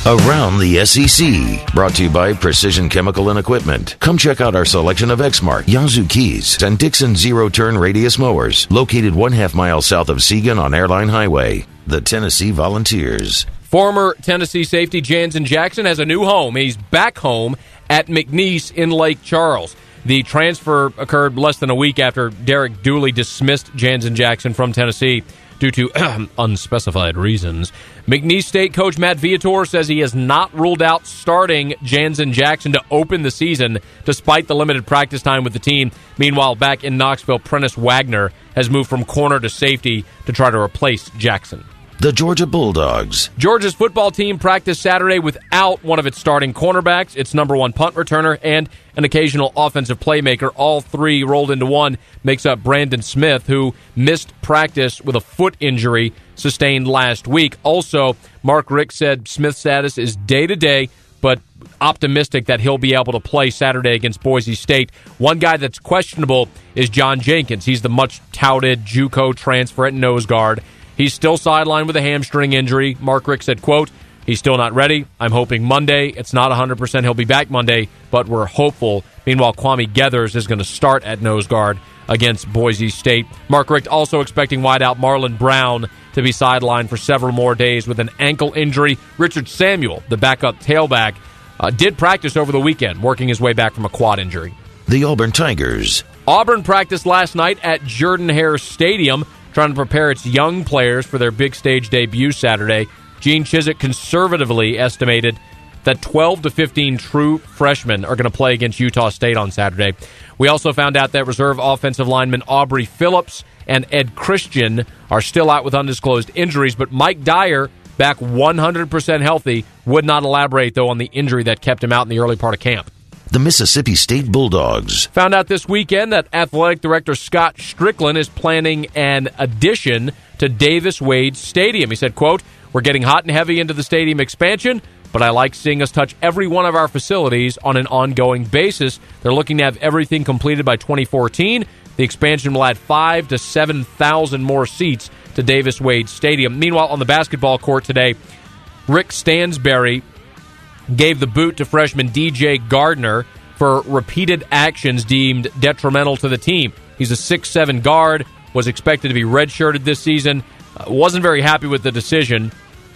Around the SEC, brought to you by Precision Chemical and Equipment. Come check out our selection of Exmark, Yazoo Keys, and Dixon zero-turn radius mowers, located 1/2 mile south of Siegen on Airline Highway. The Tennessee Volunteers. Former Tennessee safety Jansen Jackson has a new home. He's back home at McNeese in Lake Charles. The transfer occurred less than a week after Derek Dooley dismissed Jansen Jackson from Tennessee due to unspecified reasons. McNeese State coach Matt Viator says he has not ruled out starting Jansen Jackson to open the season despite the limited practice time with the team. Meanwhile, back in Knoxville, Prentice Wagner has moved from corner to safety to try to replace Jackson. The Georgia Bulldogs. Georgia's football team practiced Saturday without one of its starting cornerbacks, its number one punt returner, and an occasional offensive playmaker. All three rolled into one makes up Brandon Smith, who missed practice with a foot injury sustained last week. Also, Mark Richt said Smith's status is day-to-day, but optimistic that he'll be able to play Saturday against Boise State. One guy that's questionable is John Jenkins. He's the much-touted JUCO transfer at nose guard. He's still sidelined with a hamstring injury. Mark Richt said, quote, "He's still not ready. I'm hoping Monday. It's not 100% he'll be back Monday, but we're hopeful." Meanwhile, Kwame Geathers is going to start at nose guard against Boise State. Mark Richt also expecting wideout Marlon Brown to be sidelined for several more days with an ankle injury. Richard Samuel, the backup tailback, did practice over the weekend, working his way back from a quad injury. The Auburn Tigers. Auburn practiced last night at Jordan-Hare Stadium, trying to prepare its young players for their big stage debut Saturday. Gene Chizik conservatively estimated that 12 to 15 true freshmen are going to play against Utah State on Saturday. We also found out that reserve offensive linemen Aubrey Phillips and Ed Christian are still out with undisclosed injuries, but Mike Dyer, back 100% healthy, would not elaborate, though, on the injury that kept him out in the early part of camp. The Mississippi State Bulldogs. Found out this weekend that athletic director Scott Strickland is planning an addition to Davis-Wade Stadium. He said, quote, "We're getting hot and heavy into the stadium expansion, but I like seeing us touch every one of our facilities on an ongoing basis. They're looking to have everything completed by 2014. The expansion will add 5,000 to 7,000 more seats to Davis-Wade Stadium." Meanwhile, on the basketball court today, Rick Stansberry gave the boot to freshman DJ Gardner for repeated actions deemed detrimental to the team. He's a 6'7" guard, was expected to be redshirted this season, wasn't very happy with the decision,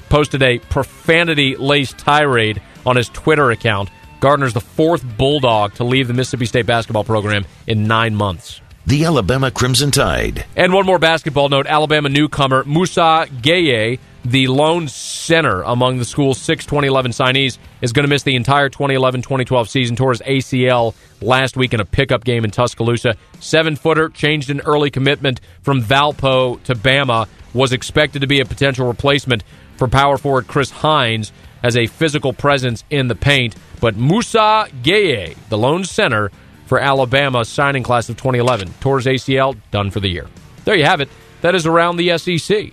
posted a profanity-laced tirade on his Twitter account. Gardner's the fourth Bulldog to leave the Mississippi State basketball program in 9 months. The Alabama Crimson Tide. And one more basketball note, Alabama newcomer Moussa Gueye, the lone center among the school's 6 2011 signees, is going to miss the entire 2011-2012 season. Tore his ACL last week in a pickup game in Tuscaloosa. 7-footer, changed an early commitment from Valpo to Bama, was expected to be a potential replacement for power forward Chris Hines as a physical presence in the paint. But Moussa Gueye, the lone center for Alabama's signing class of 2011, tore his ACL, done for the year. There you have it. That is Around the SEC.